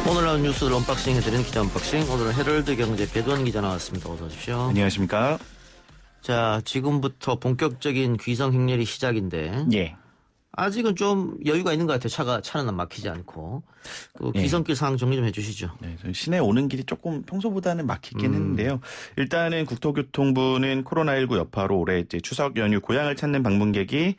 오늘 나온 뉴스를 언박싱 해드리는 기자 언박싱. 오늘은 헤럴드 경제 배두원 기자 나왔습니다. 어서 오십시오. 안녕하십니까. 자, 지금부터 본격적인 귀성 행렬이 시작인데 예. 아직은 좀 여유가 있는 것 같아요. 차는 막히지 않고. 그 귀성길 상황 정리 좀 해주시죠. 네, 시내 오는 길이 조금 평소보다는 막히긴 했는데요. 일단은 국토교통부는 코로나19 여파로 올해 이제 추석 연휴 고향을 찾는 방문객이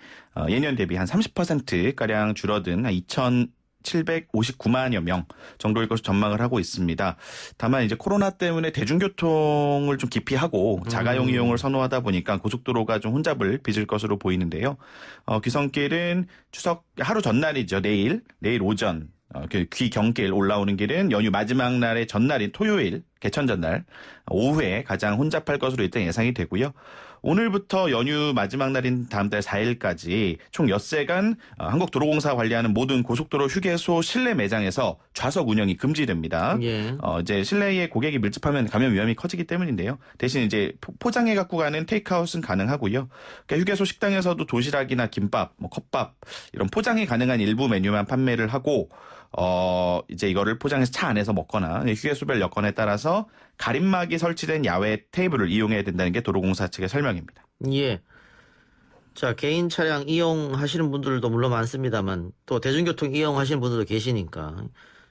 예년 대비 한 30%가량 줄어든 한 2,759만여 명 정도일 것으로 전망을 하고 있습니다. 다만 이제 코로나 때문에 대중교통을 좀 기피하고 자가용 이용을 선호하다 보니까 고속도로가 좀 혼잡을 빚을 것으로 보이는데요. 귀성길은 추석 하루 전날이죠. 내일 오전 그 귀경길 올라오는 길은 연휴 마지막 날의 전날인 토요일 개천 전날 오후에 가장 혼잡할 것으로 일단 예상이 되고요. 오늘부터 연휴 마지막 날인 다음 달 4일까지 총 엿새간 한국도로공사 관리하는 모든 고속도로 휴게소 실내 매장에서 좌석 운영이 금지됩니다. 예. 이제 실내에 고객이 밀집하면 감염 위험이 커지기 때문인데요. 대신 이제 포장해 갖고 가는 테이크아웃은 가능하고요. 그러니까 휴게소 식당에서도 도시락이나 김밥, 컵밥 이런 포장이 가능한 일부 메뉴만 판매를 하고 이제 이거를 포장해서 차 안에서 먹거나 휴게소별 여건에 따라서 가림막이 설치된 야외 테이블을 이용해야 된다는 게 도로공사 측의 설명입니다. 예. 자, 개인 차량 이용하시는 분들도 물론 많습니다만 또 대중교통 이용하시는 분들도 계시니까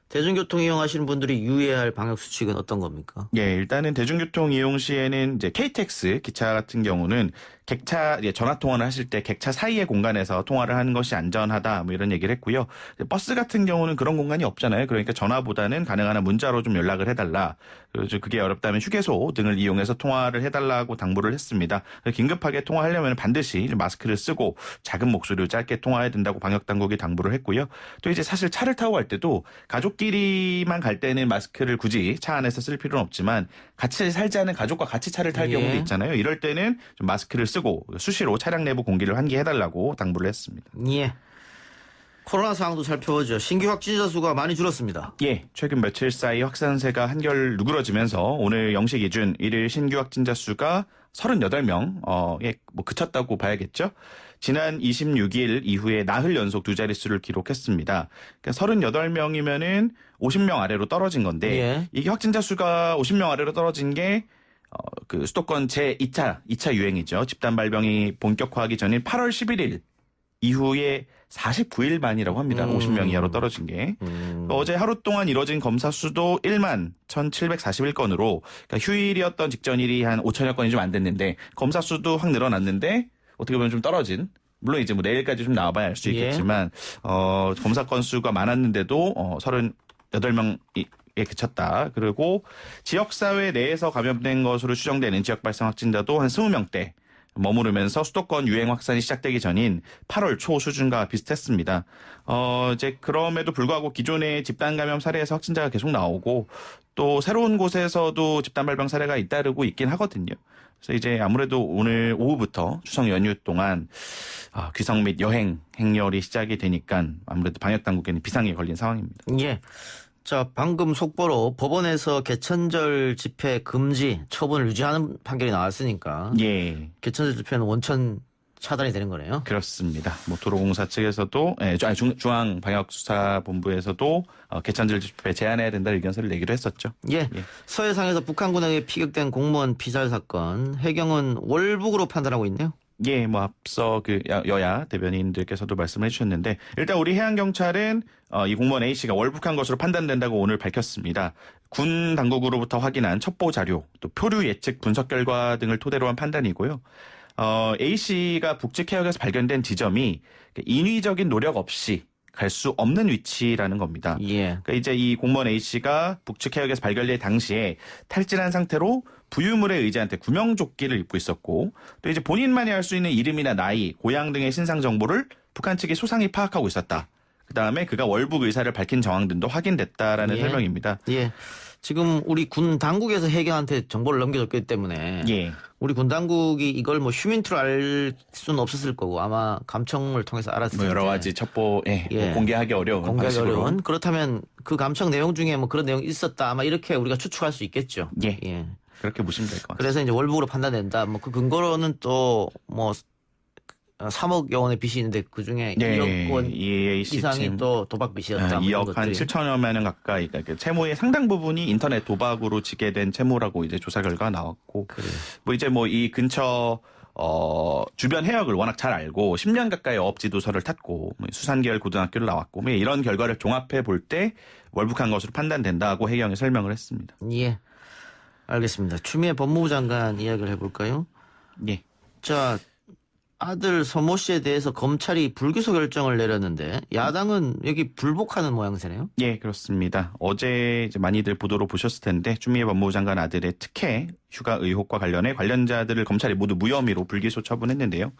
대중교통 이용하시는 분들이 유의해야 할 방역 수칙은 어떤 겁니까? 예, 일단은 대중교통 이용 시에는 이제 KTX 기차 같은 경우는 객차 전화 통화를 하실 때 객차 사이의 공간에서 통화를 하는 것이 안전하다 뭐 이런 얘기를 했고요. 버스 같은 경우는 그런 공간이 없잖아요. 그러니까 전화보다는 가능한 한 문자로 좀 연락을 해달라. 그래서 그게 어렵다면 휴게소 등을 이용해서 통화를 해달라고 당부를 했습니다. 긴급하게 통화하려면 반드시 마스크를 쓰고 작은 목소리로 짧게 통화해야 된다고 방역 당국이 당부를 했고요. 또 이제 사실 차를 타고 갈 때도 가족끼리만 갈 때는 마스크를 굳이 차 안에서 쓸 필요는 없지만 같이 살지 않은 가족과 같이 차를 탈 경우도 있잖아요. 이럴 때는 좀 마스크를 쓰고 수시로 차량 내부 공기를 환기해달라고 당부를 했습니다. 예. 코로나 상황도 살펴보죠. 신규 확진자 수가 많이 줄었습니다. 예, 최근 며칠 사이 확산세가 한결 누그러지면서 오늘 0시 기준 일일 신규 확진자 수가 38명에 그쳤다고 봐야겠죠. 지난 26일 이후에 나흘 연속 두 자릿수를 기록했습니다. 그러니까 38명이면은 50명 아래로 떨어진 건데 이게 확진자 수가 50명 아래로 떨어진 게 그 수도권 제2차 유행이죠. 집단 발병이 본격화하기 전인 8월 11일 이후에 49일 만이라고 합니다. 50명 이하로 떨어진 게. 어제 하루 동안 이뤄진 검사 수도 1만 1,741건으로 그러니까 휴일이었던 직전일이 한 5천여 건이 좀 안 됐는데 검사 수도 확 늘어났는데 어떻게 보면 좀 떨어진. 물론 이제 내일까지 좀 나와봐야 알 수 있겠지만 검사 건수가 많았는데도 38명이 그쳤다. 그리고 지역사회 내에서 감염된 것으로 추정되는 지역 발생 확진자도 한 20명대 머무르면서 수도권 유행 확산이 시작되기 전인 8월 초 수준과 비슷했습니다. 이제 그럼에도 불구하고 기존의 집단 감염 사례에서 확진자가 계속 나오고 또 새로운 곳에서도 집단 발병 사례가 잇따르고 있긴 하거든요. 그래서 이제 아무래도 오늘 오후부터 추석 연휴 동안 귀성 및 여행 행렬이 시작이 되니까 아무래도 방역 당국에는 비상에 걸린 상황입니다. 예. 자, 방금 속보로 법원에서 개천절 집회 금지 처분을 유지하는 판결이 나왔으니까 예. 개천절 집회는 원천 차단이 되는 거네요. 그렇습니다. 도로공사 측에서도 중앙방역수사본부에서도 개천절 집회 제한해야 된다 의견서를 내기로 했었죠. 예. 서해상에서 북한군에게 피격된 공무원 피살 사건 해경은 월북으로 판단하고 있네요. 예, 앞서 여야 대변인들께서도 말씀을 해주셨는데 일단 우리 해양경찰은 이 공무원 A씨가 월북한 것으로 판단된다고 오늘 밝혔습니다. 군 당국으로부터 확인한 첩보 자료, 또 표류 예측 분석 결과 등을 토대로 한 판단이고요. A씨가 북측 해역에서 발견된 지점이 인위적인 노력 없이 갈 수 없는 위치라는 겁니다. 예. 그러니까 이제 이 공무원 A씨가 북측 해역에서 발견될 당시에 탈진한 상태로 부유물의 의자한테 구명조끼를 입고 있었고 또 이제 본인만이 알 수 있는 이름이나 나이, 고향 등의 신상 정보를 북한 측이 소상히 파악하고 있었다. 그다음에 그가 월북 의사를 밝힌 정황 등도 확인됐다라는 설명입니다. 예. 지금 우리 군 당국에서 해경한테 정보를 넘겨줬기 때문에 우리 군 당국이 이걸 휴민트로 알 수는 없었을 거고 아마 감청을 통해서 알았을 텐데 여러 가지 첩보 공개하기 어려운 방식으로. 그렇다면 그 감청 내용 중에 그런 내용이 있었다 아마 이렇게 우리가 추측할 수 있겠죠. 예. 그렇게 보시면 될 것 같습니다. 그래서 이제 월북으로 판단된다. 그 근거로는 또 3억 원의 빚이 있는데 그중에 네, 2억 원 EAC 이상이 또 도박 빚이었다. 뭐 이런 2억 한 것들이. 7천여만 원 가까이. 그러니까 채무의 상당 부분이 인터넷 도박으로 지게 된 채무라고 이제 조사 결과가 나왔고, 뭐 이제 뭐 이 근처 주변 해역을 워낙 잘 알고 10년 가까이 어업지도서를 탔고 뭐 수산계열 고등학교를 나왔고 뭐 이런 결과를 종합해 볼 때 월북한 것으로 판단된다고 해경이 설명을 했습니다. 예, 알겠습니다. 추미애 법무부 장관 이야기를 해볼까요? 예. 자, 아들 서모 씨에 대해서 검찰이 불기소 결정을 내렸는데 야당은 여기 불복하는 모양새네요. 예, 그렇습니다. 어제 이제 많이들 보도로 보셨을 텐데 추미애 법무부 장관 아들의 특혜 휴가 의혹과 관련해 관련자들을 검찰이 모두 무혐의로 불기소 처분했는데요.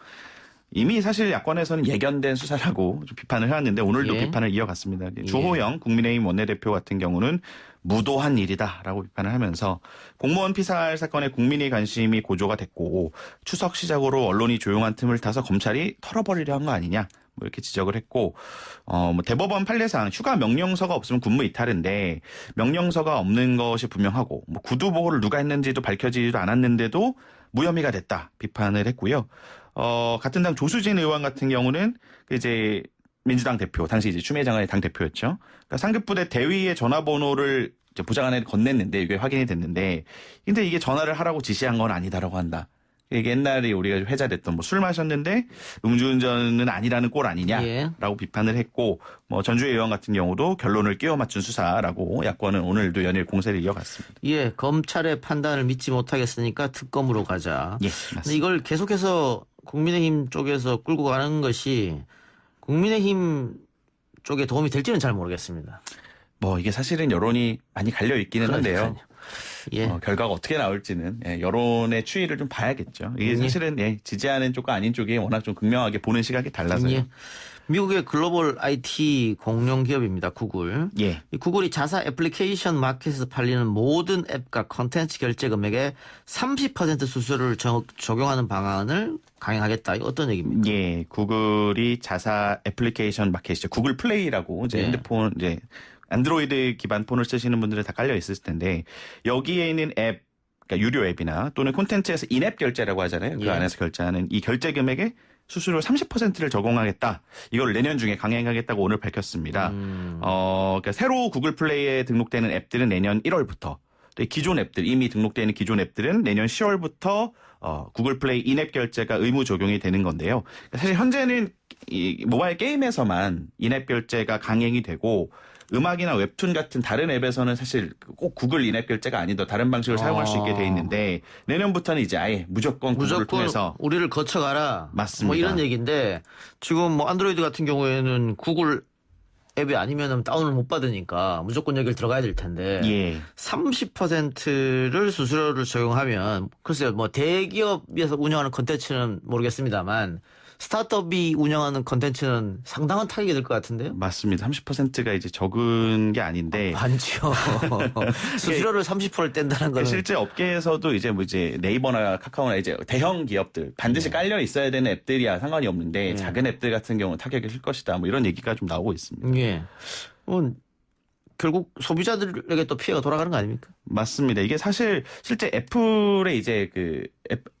이미 사실 야권에서는 예견된 수사라고 좀 비판을 해왔는데 오늘도 예. 비판을 이어갔습니다. 주호영 국민의힘 원내대표 같은 경우는 무도한 일이다라고 비판을 하면서 공무원 피살 사건에 국민의 관심이 고조가 됐고 추석 시작으로 언론이 조용한 틈을 타서 검찰이 털어버리려 한 거 아니냐 뭐 이렇게 지적을 했고 뭐 대법원 판례상 휴가 명령서가 없으면 군무 이탈인데 명령서가 없는 것이 분명하고 뭐 구두 보호를 누가 했는지도 밝혀지지도 않았는데도 무혐의가 됐다 비판을 했고요. 같은 당 조수진 의원 같은 경우는 이제 민주당 대표, 당시 이제 추미애 장관의 당 대표였죠. 그러니까 상급부대 대위의 전화번호를 이제 보좌관에 건넸는데 이게 확인이 됐는데, 근데 이게 전화를 하라고 지시한 건 아니다라고 한다. 이게 옛날에 우리가 회자됐던 뭐 술 마셨는데 음주운전은 아니라는 꼴 아니냐라고 예. 비판을 했고, 뭐 전주의 의원 같은 경우도 결론을 끼워 맞춘 수사라고 야권은 오늘도 연일 공세를 이어갔습니다. 예, 검찰의 판단을 믿지 못하겠으니까 특검으로 가자. 예, 근데 맞습니다. 이걸 계속해서 국민의힘 쪽에서 끌고 가는 것이 국민의힘 쪽에 도움이 될지는 잘 모르겠습니다. 뭐 이게 사실은 여론이 많이 갈려 있기는 한데요. 그러니까요. 예. 결과가 어떻게 나올지는 여론의 추이를 좀 봐야겠죠. 이게 사실은 지지하는 쪽과 아닌 쪽이 워낙 좀 극명하게 보는 시각이 달라서요. 예. 미국의 글로벌 IT 공룡 기업입니다. 구글. 예. 이 구글이 자사 애플리케이션 마켓에서 팔리는 모든 앱과 컨텐츠 결제 금액의 30% 수수료를 적용하는 방안을 강행하겠다. 이거 어떤 얘기입니까? 예. 구글이 자사 애플리케이션 마켓이죠. 구글 플레이라고 이제 예. 핸드폰 이제 안드로이드 기반 폰을 쓰시는 분들은 다 깔려 있을 텐데 여기에 있는 앱 그러니까 유료 앱이나 또는 콘텐츠에서 인앱 결제라고 하잖아요. 그 예. 안에서 결제하는 이 결제 금액에 수수료 30%를 적용하겠다. 이걸 내년 중에 강행하겠다고 오늘 밝혔습니다. 그러니까 새로 구글 플레이에 등록되는 앱들은 내년 1월부터 또 기존 앱들 이미 등록되어 있는 기존 앱들은 내년 10월부터 구글 플레이 인앱 결제가 의무 적용이 되는 건데요. 사실 현재는 이 모바일 게임에서만 인앱 결제가 강행이 되고 음악이나 웹툰 같은 다른 앱에서는 사실 꼭 구글 인앱 결제가 아니더 다른 방식을 사용할 수 있게 돼 있는데 내년부터는 이제 아예 무조건 구글을 통해서 우리를 거쳐가라. 맞습니다. 뭐 이런 얘기인데 지금 뭐 안드로이드 같은 경우에는 구글 앱이 아니면은 다운을 못 받으니까 무조건 여기를 들어가야 될 텐데 예. 30%를 수수료를 적용하면 글쎄요 뭐 대기업에서 운영하는 컨텐츠는 모르겠습니다만 스타트업이 운영하는 컨텐츠는 상당한 타격이 될 것 같은데요? 맞습니다. 30%가 이제 적은 게 아닌데 많죠. 수수료를 30%를 뗀다는 거는 실제 업계에서도 이제 뭐 이제 네이버나 카카오나 이제 대형 기업들 반드시 깔려 있어야 되는 앱들이야 상관이 없는데 작은 앱들 같은 경우는 타격이 클 것이다. 뭐 이런 얘기가 좀 나오고 있습니다. 예. 결국 소비자들에게 또 피해가 돌아가는 거 아닙니까? 맞습니다. 이게 사실 실제 애플의 이제 그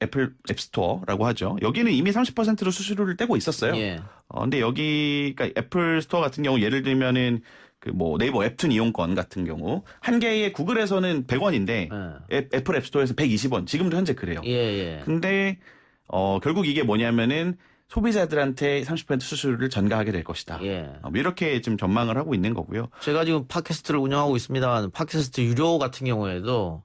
애플 앱스토어라고 하죠. 여기는 이미 30%로 수수료를 떼고 있었어요. 예. 근데 여기 그러니까 애플 스토어 같은 경우 예를 들면은 그 뭐 네이버 웹툰 이용권 같은 경우 한 개의 구글에서는 100원인데 애플 앱스토어에서 120원. 지금도 현재 그래요. 예. 근데 결국 이게 뭐냐면은 소비자들한테 30% 수수료를 전가하게 될 것이다. 예. 이렇게 지금 전망을 하고 있는 거고요. 제가 지금 팟캐스트를 운영하고 있습니다만 팟캐스트 유료 같은 경우에도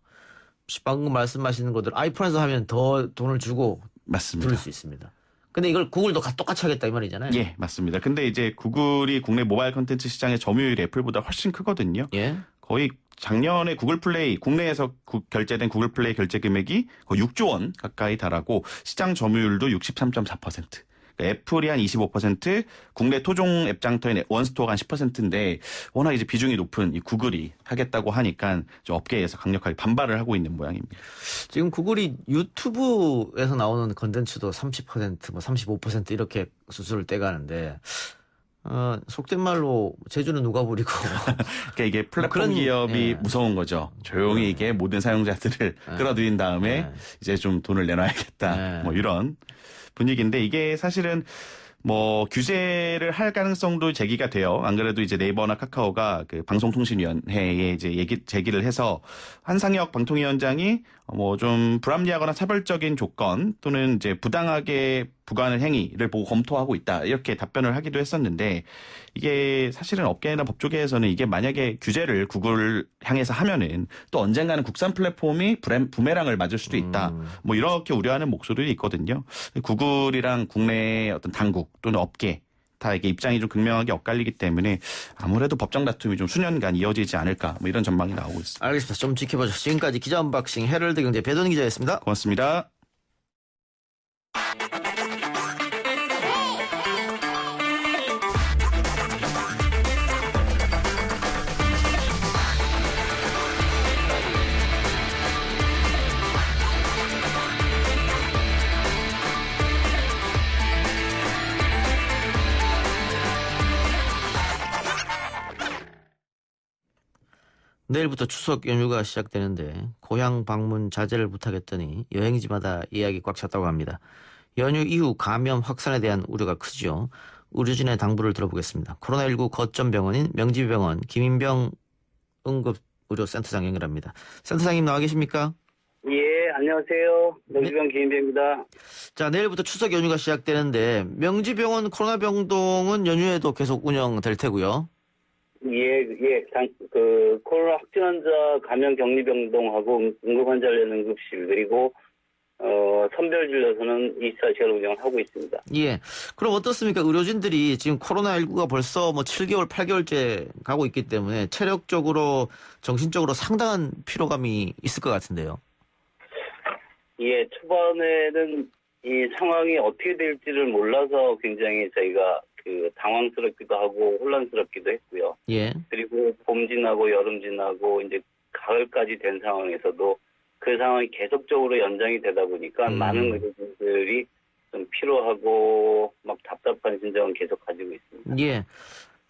방금 말씀하시는 것들 아이폰에서 하면 더 돈을 주고 맞습니다. 들을 수 있습니다. 근데 이걸 구글도 똑같이 하겠다 이 말이잖아요. 예, 맞습니다. 근데 이제 구글이 국내 모바일 콘텐츠 시장의 점유율이 애플보다 훨씬 크거든요. 예. 거의 작년에 구글 플레이 국내에서 결제된 구글 플레이 결제 금액이 거의 6조 원 가까이 달하고 시장 점유율도 63.4%. 애플이 한 25%, 국내 토종 앱 장터인 원스토어가 한 10%인데 워낙 이제 비중이 높은 이 구글이 하겠다고 하니까 업계에서 강력하게 반발을 하고 있는 모양입니다. 지금 구글이 유튜브에서 나오는 컨텐츠도 30%, 뭐 35% 이렇게 수수료를 떼가는데 속된 말로 제주는 누가 부리고 그러니까 이게 플랫폼 그런, 기업이 예. 무서운 거죠. 조용히 이게 모든 사용자들을 끌어들인 다음에 이제 좀 돈을 내놔야겠다. 뭐 이런. 분위기인데 이게 사실은 뭐 규제를 할 가능성도 제기가 돼요. 안 그래도 이제 네이버나 카카오가 그 방송통신위원회에 이제 제기를 해서 한상혁 방통위원장이 뭐 좀 불합리하거나 차별적인 조건 또는 이제 부당하게 부과하는 행위를 보고 검토하고 있다 이렇게 답변을 하기도 했었는데 이게 사실은 업계나 법조계에서는 이게 만약에 규제를 구글 향해서 하면은 또 언젠가는 국산 플랫폼이 부메랑을 맞을 수도 있다. 뭐 이렇게 우려하는 목소리도 있거든요. 구글이랑 국내 어떤 당국 또는 업계 다 이게 입장이 좀 극명하게 엇갈리기 때문에 아무래도 법정 다툼이 좀 수년간 이어지지 않을까 뭐 이런 전망이 나오고 있습니다. 알겠습니다. 좀 지켜보죠. 지금까지 기자 언박싱 헤럴드 경제 배돈 기자였습니다. 고맙습니다. 내일부터 추석 연휴가 시작되는데 고향 방문 자제를 부탁했더니 여행지마다 예약이 꽉 찼다고 합니다. 연휴 이후 감염 확산에 대한 우려가 크죠. 의료진의 당부를 들어보겠습니다. 코로나19 거점 병원인 명지병원 김인병 응급의료센터장 연결합니다. 센터장님 나와 계십니까? 예, 안녕하세요. 명지병 김인배입니다. 자, 내일부터 추석 연휴가 시작되는데 명지병원 코로나 병동은 연휴에도 계속 운영될 테고요. 예, 코로나 확진 환자 감염 격리 병동하고 응급 환자를 내는 응급실 그리고 선별 진료소는 24시간 운영을 하고 있습니다. 예. 그럼 어떻습니까? 의료진들이 지금 코로나19가 벌써 뭐 7개월, 8개월째 가고 있기 때문에 체력적으로, 정신적으로 상당한 피로감이 있을 것 같은데요. 예, 초반에는 이 상황이 어떻게 될지를 몰라서 굉장히 저희가 당황스럽기도 하고 혼란스럽기도 했고요. 예. 그리고 봄 지나고 여름 지나고 이제 가을까지 된 상황에서도 그 상황이 계속적으로 연장이 되다 보니까 많은 의료진들이 좀 피로하고 막 답답한 심정은 계속 가지고 있습니다. 예.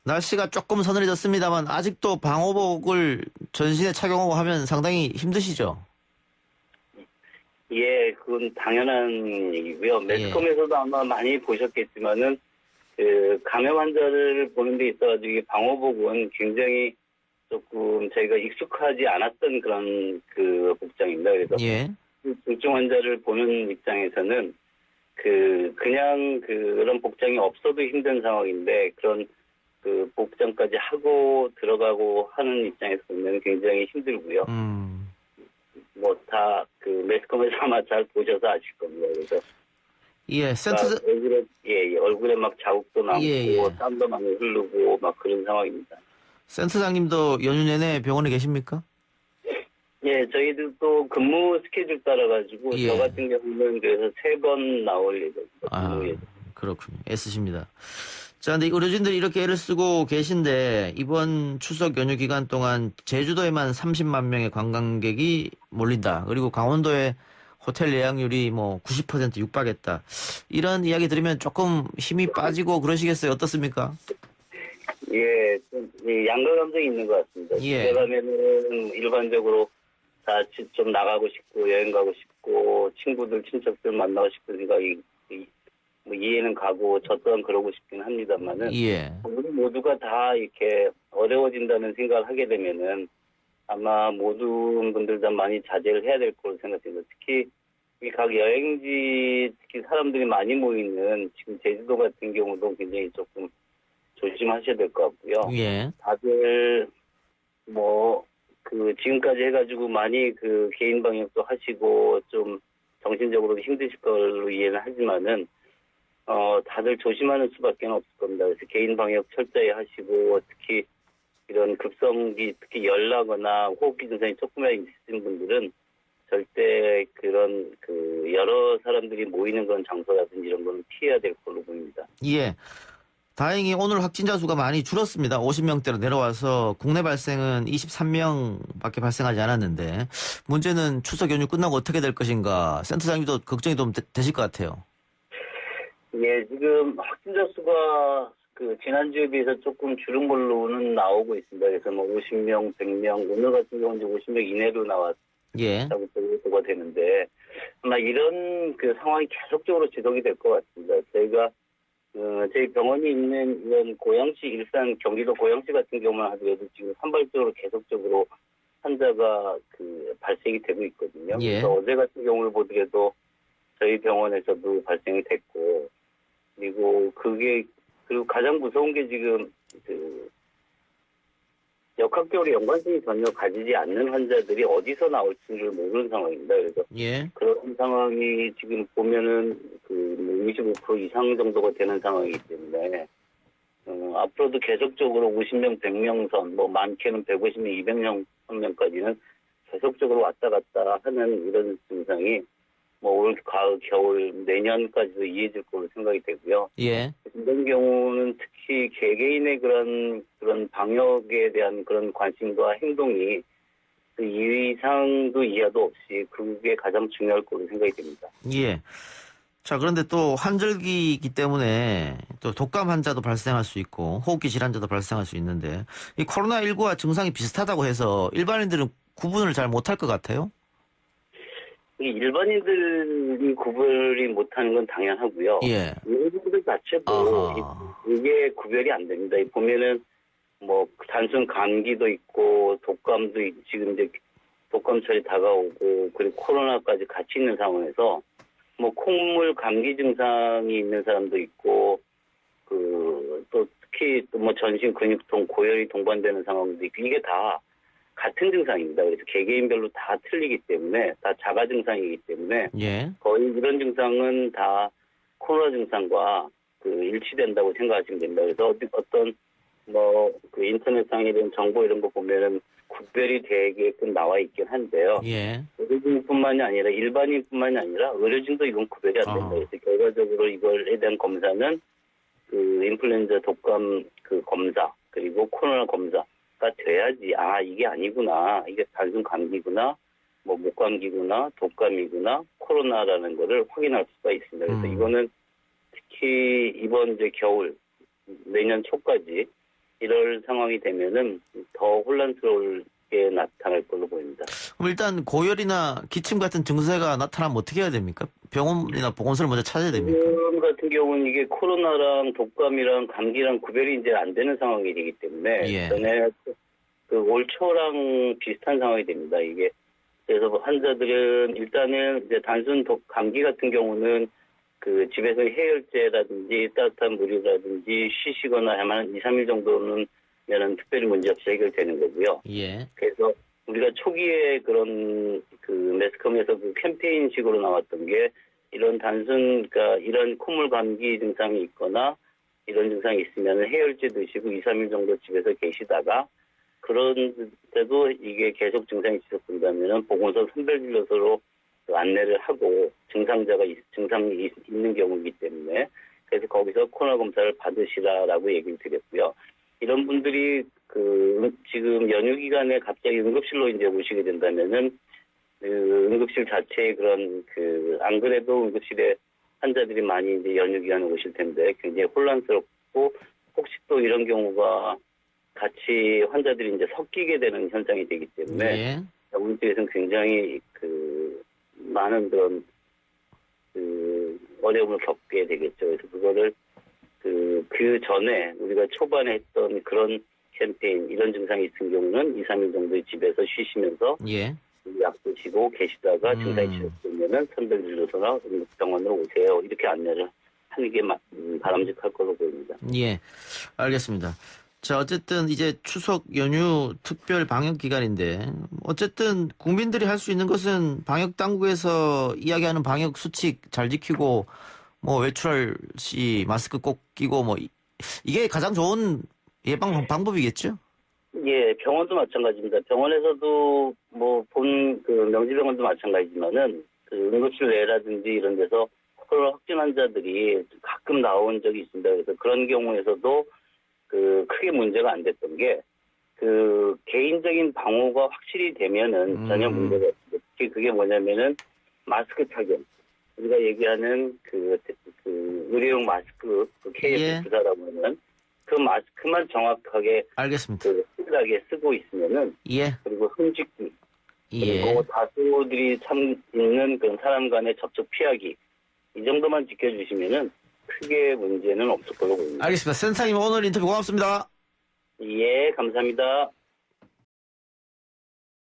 날씨가 조금 서늘해졌습니다만 아직도 방호복을 전신에 착용하고 하면 상당히 힘드시죠? 예, 그건 당연한 얘기고요. 매스컴에서도 아마 많이 보셨겠지만은 감염 환자를 보는 데 있어가지고 이 방호복은 굉장히 조금 저희가 익숙하지 않았던 그런 복장입니다. 그래서 예. 중증 환자를 보는 입장에서는 그냥 그런 복장이 없어도 힘든 상황인데 그런 복장까지 하고 들어가고 하는 입장에서 보면 굉장히 힘들고요. 뭐 다 매스컴에서 아마 잘 보셔서 아실 겁니다. 그래서 예, 얼굴에 막 자국도 남고 예. 땀도 많이 흐르고 막 그런 상황입니다. 센터장님도 연휴 내내 병원에 계십니까? 예, 저희들 또 근무 스케줄 따라가지고 예. 저 같은 경우는 그래서 3번 나올 예정입니다. 아, 그렇군요. 애쓰십니다. 자, 근데 의료진들이 이렇게 애를 쓰고 계신데 이번 추석 연휴 기간 동안 제주도에만 30만 명의 관광객이 몰린다. 그리고 강원도에 호텔 예약률이 뭐 90% 육박했다. 이런 이야기 들으면 조금 힘이 빠지고 그러시겠어요? 어떻습니까? 예, 좀 양가 감정이 있는 것 같습니다. 예. 그러면은 일반적으로 다 좀 나가고 싶고 여행 가고 싶고 친구들 친척들 만나고 싶은 생각이 뭐 이해는 가고 저 또한 그러고 싶긴 합니다만은 예. 우리 모두가 다 이렇게 어려워진다는 생각을 하게 되면은 아마 모든 분들 다 많이 자제를 해야 될 거로 생각합니다. 특히 이 각 여행지 특히 사람들이 많이 모이는 지금 제주도 같은 경우도 굉장히 조금 조심하셔야 될 것 같고요. 예. 다들 지금까지 해가지고 많이 개인 방역도 하시고 좀 정신적으로도 힘드실 걸로 이해는 하지만은 다들 조심하는 수밖에 없을 겁니다. 그래서 개인 방역 철저히 하시고 특히 이런 급성기 특히 열나거나 호흡기 증상이 조금이라도 있으신 분들은 절대 그런 여러 사람들이 모이는 그런 장소라든지 이런 거는 피해야 될 걸로 보입니다. 예. 다행히 오늘 확진자 수가 많이 줄었습니다. 50명대로 내려와서 국내 발생은 23명밖에 발생하지 않았는데 문제는 추석 연휴 끝나고 어떻게 될 것인가 센터장님도 걱정이 좀 되실 것 같아요. 예, 지금 확진자 수가 지난주에 비해서 조금 줄은 걸로는 나오고 있습니다. 그래서 50명, 100명, 오늘 같은 경우는 50명 이내로 예. 보고가 되는데 아마 이런 그 상황이 계속적으로 지속이 될 것 같습니다. 저희가 저희 병원이 있는 이런 고양시, 일산, 경기도 고양시 같은 경우만 하더라도 지금 산발적으로 계속적으로 환자가 발생이 되고 있거든요. 예. 그래서 어제 같은 경우를 보더라도 저희 병원에서도 발생이 됐고, 그리고 가장 무서운 게 지금 역학적으로 연관성이 전혀 가지지 않는 환자들이 어디서 나올지를 모르는 상황입니다. 그래서 예. 그런 상황이 지금 보면은 25% 이상 정도가 되는 상황이기 때문에 앞으로도 계속적으로 50명, 100명 선, 많게는 150명, 200명 선명까지는 계속적으로 왔다 갔다 하는 이런 증상이 올 가을, 겨울, 내년까지도 이어질 거로 생각이 되고요. 예. 이런 경우는 특히 개개인의 그런 방역에 대한 그런 관심과 행동이 그 이상도 이하도 없이 그게 가장 중요할 거로 생각이 됩니다. 예. 자, 그런데 또 환절기이기 때문에 또 독감 환자도 발생할 수 있고 호흡기 질환자도 발생할 수 있는데 이 코로나19와 증상이 비슷하다고 해서 일반인들은 구분을 잘 못할 것 같아요. 일반인들이 구별이 못하는 건 당연하고요. 예. 일반인들 자체도 아하. 이게 구별이 안 됩니다. 보면은 단순 감기도 있고 독감도 지금 이제 독감철이 다가오고 그리고 코로나까지 같이 있는 상황에서 콧물 감기 증상이 있는 사람도 있고 또 특히 또 전신 근육통, 고열이 동반되는 상황도 있고 이게 다 같은 증상입니다. 그래서 개개인별로 다 틀리기 때문에 다 자가 증상이기 때문에 예. 거의 이런 증상은 다 코로나 증상과 일치된다고 생각하시면 됩니다. 그래서 어떤 인터넷상에 이런 정보 이런 거 보면은 구별이 되게끔 나와 있긴 한데요. 예. 의료진뿐만이 아니라 일반인뿐만이 아니라 의료진도 이건 구별이 안 된다. 그래서 결과적으로 이걸에 대한 검사는 인플루엔자 독감 검사 그리고 코로나 검사가 돼야지 이게 아니구나, 이게 단순 감기구나, 목감기구나, 독감이구나, 코로나라는 거를 확인할 수가 있습니다. 그래서 이거는 특히 이번 이제 겨울 내년 초까지 이럴 상황이 되면은 더 혼란스럽게 나타날 걸로 보입니다. 그럼 일단 고열이나 기침 같은 증세가 나타나면 어떻게 해야 됩니까? 병원이나 보건소를 먼저 찾아야 됩니까? 지금 같은 경우는 이게 코로나랑 독감이랑 감기랑 구별이 이제 안 되는 상황이 되기 때문에 예. 전에 올 초랑 비슷한 상황이 됩니다. 이게 그래서 환자들은 일단은 이제 단순 감기 같은 경우는 집에서 해열제라든지 따뜻한 물이라든지 쉬시거나 하면 2, 3일 정도는 특별히 문제없이 해결되는 거고요. 예. 그래서 우리가 초기에 그런 매스컴에서 캠페인식으로 나왔던 게 이런 이런 콧물 감기 증상이 있거나 이런 증상이 있으면 해열제 드시고 2, 3일 정도 집에서 계시다가 그런데도 이게 계속 증상이 지속된다면 보건소 선별진료소로 안내를 하고 증상이 있는 경우이기 때문에 그래서 거기서 코로나 검사를 받으시라라고 얘기를 드렸고요. 이런 분들이 지금 연휴 기간에 갑자기 응급실로 이제 오시게 된다면은 응급실 자체의 그런 안 그래도 응급실에 환자들이 많이 이제 연휴 기간에 오실 텐데 굉장히 혼란스럽고 혹시 또 이런 경우가 같이 환자들이 이제 섞이게 되는 현상이 되기 때문에 예. 병원 쪽에서는 굉장히 많은 그런 어려움을 겪게 되겠죠. 그래서 그거를 그 전에 우리가 초반에 했던 그런 캠페인 이런 증상이 있은 경우는 2, 3일 정도 집에서 쉬시면서 예. 약 드시고 계시다가 증상이 지속되면 선별진료소나 병원으로 오세요. 이렇게 안내를 하는 게 바람직할 걸로 보입니다. 예. 알겠습니다. 자, 어쨌든 이제 추석 연휴 특별 방역 기간인데 어쨌든 국민들이 할 수 있는 것은 방역 당국에서 이야기하는 방역 수칙 잘 지키고 외출할 시 마스크 꼭 끼고 이게 가장 좋은 예방 방법이겠죠? 예, 병원도 마찬가지입니다. 병원에서도 명지병원도 마찬가지지만은 응급실 내라든지 이런 데서 코로나 확진 환자들이 가끔 나온 적이 있습니다. 그래서 그런 경우에서도 크게 문제가 안 됐던 게 개인적인 방호가 확실히 되면은 전혀 문제가 없습니다. 특히 그게 뭐냐면은 마스크 착용. 우리가 얘기하는 의료용 마스크 KF94라고 하는 그 마스크만 정확하게 알겠습니다. 확실하게 쓰고 있으면은 예. 그리고 흠집기 예. 그리고 다수들이 있는 그런 사람 간의 접촉 피하기 이 정도만 지켜주시면은 크게 문제는 없을 걸로 보입니다. 알겠습니다. 센터님 오늘 인터뷰 고맙습니다. 예, 감사합니다.